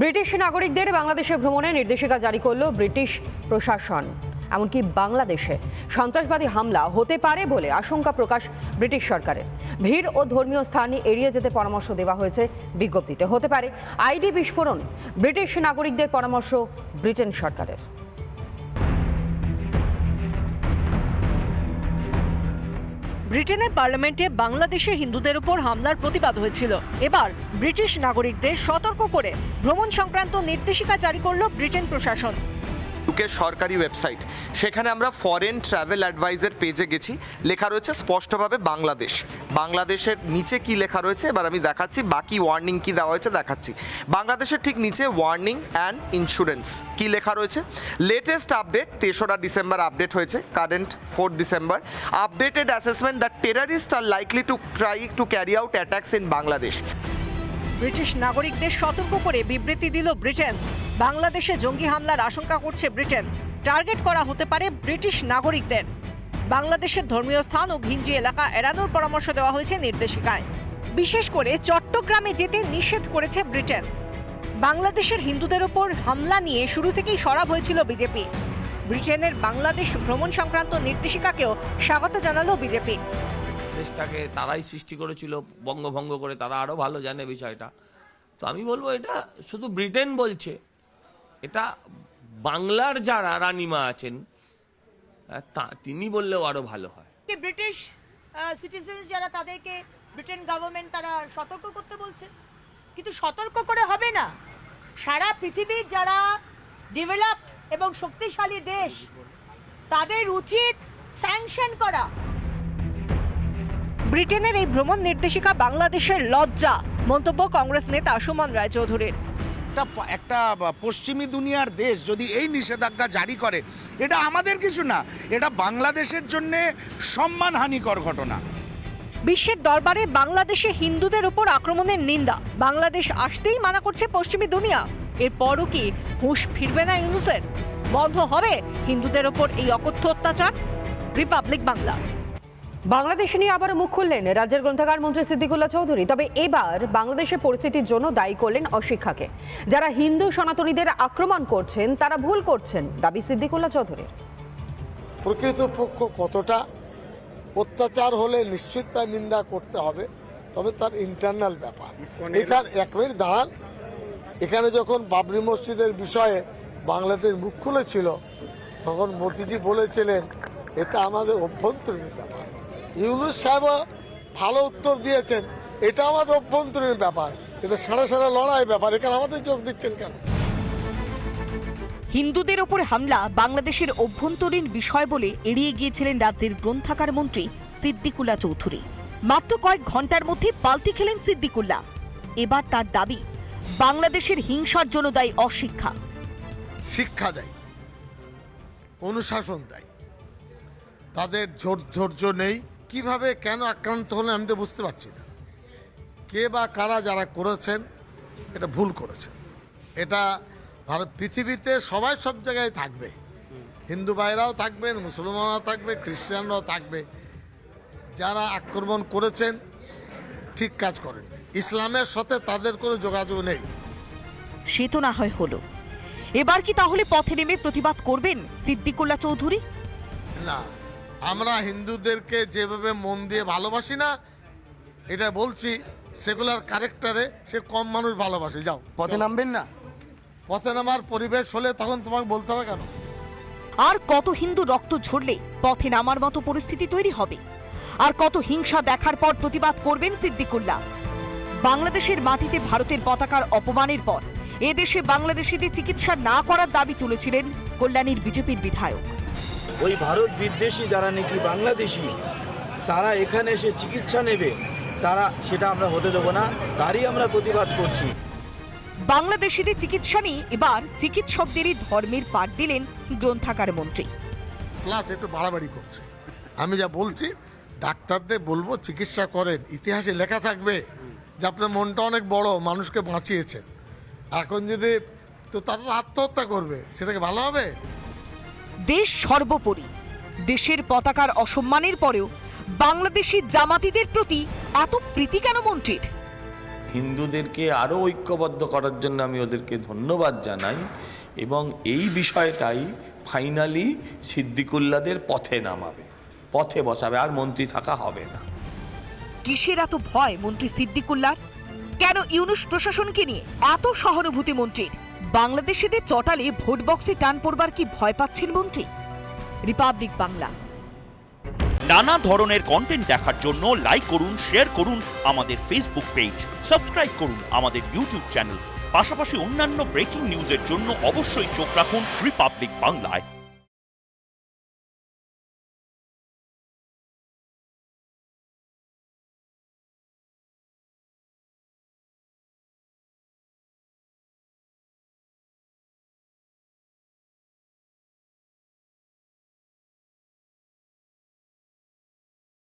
British নাগরিকদের বাংলাদেশে ভ্রমণের নির্দেশিকা জারি করল ব্রিটিশ প্রশাসন। এমনকি বাংলাদেশে সন্ত্রাসবাদী হামলা হতে পারে বলে আশঙ্কা প্রকাশ ব্রিটিশ সরকারের। ভিড় ও ধর্মীয় স্থান এড়িয়ে যেতে পরামর্শ দেওয়া হয়েছে বিজ্ঞপ্তিতে। হতে পারে আইডি বিস্ফোরণ, ব্রিটিশ নাগরিকদের পরামর্শ ব্রিটেন সরকারের। ব্রিটেনের পার্লামেন্টে বাংলাদেশে হিন্দুদের উপর হামলার প্রতিবাদ হয়েছিল। এবার ব্রিটিশ নাগরিকদের সতর্ক করে ভ্রমণ সংক্রান্ত নির্দেশিকা জারি করল ব্রিটেন প্রশাসন। ইউকে সরকারি ওয়েবসাইট, সেখানে আমরা ফরেন ট্রাভেল অ্যাডভাইজার পেজে গেছি, লেখা রয়েছে স্পষ্টভাবে বাংলাদেশ। বাংলাদেশের নিচে কি লেখা রয়েছে এবার আমি দেখাচ্ছি, বাকি ওয়ার্নিং কি দেওয়া হয়েছে দেখাচ্ছি। বাংলাদেশের ঠিক নিচে ওয়ার্নিং অ্যান্ড ইন্স্যুরেন্স কি লেখা রয়েছে। লেটেস্ট আপডেট 3রা ডিসেম্বর আপডেট হয়েছে, current 4 December. Updated assessment that terrorist are likely to try to carry out attacks in Bangladesh. British নাগরিকদের সতর্ক করে বিবৃতি দিল ব্রিটেন। বাংলাদেশে জঙ্গি হামলার আশঙ্কা করছে ব্রিটেন। টার্গেট করা হতে পারে ব্রিটিশ নাগরিকদের। বাংলাদেশের ধর্মীয় স্থান ও ঘিঞ্জি এলাকা এড়ানোর পরামর্শ দেওয়া হয়েছে নির্দেশিকায়। বিশেষ করে চট্টগ্রামে যেতে নিষেধ করেছে ব্রিটেন। বাংলাদেশের হিন্দুদের ওপর হামলা নিয়ে শুরু থেকেই সরব হয়েছিল বিজেপি। ব্রিটেনের বাংলাদেশ ভ্রমণ সংক্রান্ত নির্দেশিকাকেও স্বাগত জানালো বিজেপি। দেশটাকে তারাই সৃষ্টি করেছিল, বঙ্গভঙ্গ করে, তারা আরও ভালো জানে বিষয়টা। তো আমি বলবো এটা শুধু ব্রিটেন বলছে, এটা বাংলার যারা রানীমা আছেন তিনি বললেও আরও ভালো হয়। ব্রিটিশ সিটিজেন যারা, তাদেরকে ব্রিটেন গভর্নমেন্ট তারা সতর্ক করতে বলছে, কিন্তু সতর্ক করে হবে না। সারা পৃথিবীর যারা ডেভেলপড এবং শক্তিশালী দেশ, তাদের উচিত স্যাংশন করা। ব্রিটেনের এই ভ্রমণ নির্দেশিকা বাংলাদেশের লজ্জা, মন্তব্য কংগ্রেস নেতা সুমন রায়চৌধুরীর। একটা পশ্চিমী দুনিয়ার দেশ যদি এই নিষেধাজ্ঞা জারি করে, এটা আমাদের কিছু না, এটা বাংলাদেশের জন্য সম্মানহানিকর ঘটনা। বিশ্বের দরবারে বাংলাদেশে হিন্দুদের উপর আক্রমণের নিন্দা, বাংলাদেশ আসতেই মানা করছে পশ্চিমী দুনিয়া। এরপরও কি হুঁশ ফিরবে না ইউনূসের? বন্ধ হবে হিন্দুদের ওপর এই অকথ্য অত্যাচার? রিপাবলিক বাংলা। বাংলাদেশ নিয়ে আবারও মুখ খুললেন রাজ্যের গ্রন্থাগার মন্ত্রী সিদ্দিকুল্লাহ চৌধুরী। তবে এবার বাংলাদেশের পরিস্থিতির জন্য দায়ী করলেন অশিক্ষাকে। যারা হিন্দু সনাতনীদের আক্রমণ করছেন তারা ভুল করছেন, দাবি সিদ্দিকুল্লাহ চৌধুরীর। প্রকৃতপক্ষ কতটা অত্যাচার হলে নিশ্চিত তার নিন্দা করতে হবে, তবে তার ইন্টারনাল ব্যাপার। এখানে এক মিনিট দাঁড়ান, এখানে যখন বাবরি মসজিদের বিষয়ে বাংলাদেশ মুখ খুলেছিল তখন মোদিজি বলেছিলেন এটা আমাদের অভ্যন্তরীণ ব্যাপার। ইউনূস সাহেবও ভালো উত্তর দিয়েছেন, এটা আমাদের অভ্যন্তরীণ ব্যাপার, এটা সারা সারা লড়াই ব্যাপার, এখানে আমাদের যোগ দিচ্ছেন কেন? হিন্দুদের ওপর হামলা বাংলাদেশের অভ্যন্তরীণ বিষয় বলে এড়িয়ে গিয়েছিলেন রাজ্যের গ্রন্থাগার মন্ত্রী সিদ্দিকুল্লাহ চৌধুরী। মাত্র কয়েক ঘন্টার মধ্যে পাল্টি খেলেন সিদ্দিকুল্লাহ। এবার তার দাবি, বাংলাদেশের হিংসার জন্য দায়ী অশিক্ষা। শিক্ষা দেয়, অনুশাসন দেয়, তাদের ধৈর্য নেই। কিভাবে কেন আক্রান্ত হলেন আমি তো বুঝতে পারছি না। কে বা কারা যারা করেছেন এটা ভুল করেছেন। এটা ভারত পৃথিবীতে সবাই সব জায়গায় থাকবে, হিন্দু ভাইরাও থাকবেন, মুসলমানরাও থাকবে, খ্রিস্টানরাও থাকবে। যারা আক্রমণ করেছেন ঠিক কাজ করেন, ইসলামের সাথে তাদের কোনো যোগাযোগ নেই। সে তো না হয় হলো, এবার কি তাহলে পথে নেমে প্রতিবাদ করবেন সিদ্দিকুল্লাহ চৌধুরী? না, আমরা হিন্দুদেরকে যেভাবে মন দিয়ে ভালোবাসি না, এটা বলছি সেকুলার ক্যারেক্টারে সে কম মানুষ ভালোবাসে। যাও, পথে নামবেন না? পথে নামার পরিবেশ হলে তখন তোমাকে বলতে হবে কেন? আর কত হিন্দু রক্ত ঝরলে পথে নামার মতো পরিস্থিতি তৈরি হবে? আর কত হিংসা দেখার পর প্রতিবাদ করবেন সিদ্দিকুল্লাহ? বাংলাদেশের মাটিতে ভারতের পতাকার অপমানের পর এদেশে বাংলাদেশিদের চিকিৎসা না করার দাবি তুলেছিলেন কল্যাণীর বিজেপির বিধায়ক। ওই ভারত বিদ্বেষী যারা নাকি বাংলাদেশি, তারা এখানে এসে চিকিৎসা নেবে, তারা সেটা আমরা হতে দেবো না, তারই আমরা প্রতিবাদ করছি। বাংলাদেশিদের চিকিৎসা নিয়ে এবার চিকিৎসকদেরই ধর্মের পাঠ দিলেন গ্রন্থাগার মন্ত্রী। প্লাস একটু বাড়াবাড়ি করছে। আমি যা বলছি ডাক্তারদের বলবো চিকিৎসা করেন, ইতিহাসে লেখা থাকবে যে আপনার মনটা অনেক বড়, মানুষকে বাঁচিয়েছেন। এখন যদি তো তারা আত্মহত্যা করবে, সেটাকে ভালো হবে? দেশ সর্বোপরি, দেশের পতাকার অসম্মানের পরেও বাংলাদেশি জামাতিদের প্রতি এত প্রীতি কেন মন্ত্রীর? হিন্দুদেরকে আরও ঐক্যবদ্ধ করার জন্য আমি ওদেরকে ধন্যবাদ জানাই এবং এই বিষয়টাই ফাইনালি সিদ্দিকুল্লাদের পথে নামাবে, পথে বসাবে, আর মন্ত্রী থাকা হবে না। কিসের এত ভয় মন্ত্রী সিদ্দিকুল্লাহর? কেন ইউনূস প্রশাসনকে নিয়ে এত সহানুভূতি মন্ত্রীর? বাংলাদেশিদের চটালে ভোট বক্সে টান পড়বার কি ভয় পাচ্ছেন মন্ত্রী? রিপাবলিক বাংলা। নানা ধরনের কন্টেন্ট দেখার জন্য লাইক করুন, শেয়ার করুন আমাদের ফেসবুক পেজ, সাবস্ক্রাইব করুন আমাদের ইউটিউব চ্যানেল। পাশাপাশি অন্যান্য ব্রেকিং নিউজের জন্য অবশ্যই চোখ রাখুন রিপাবলিক বাংলায়।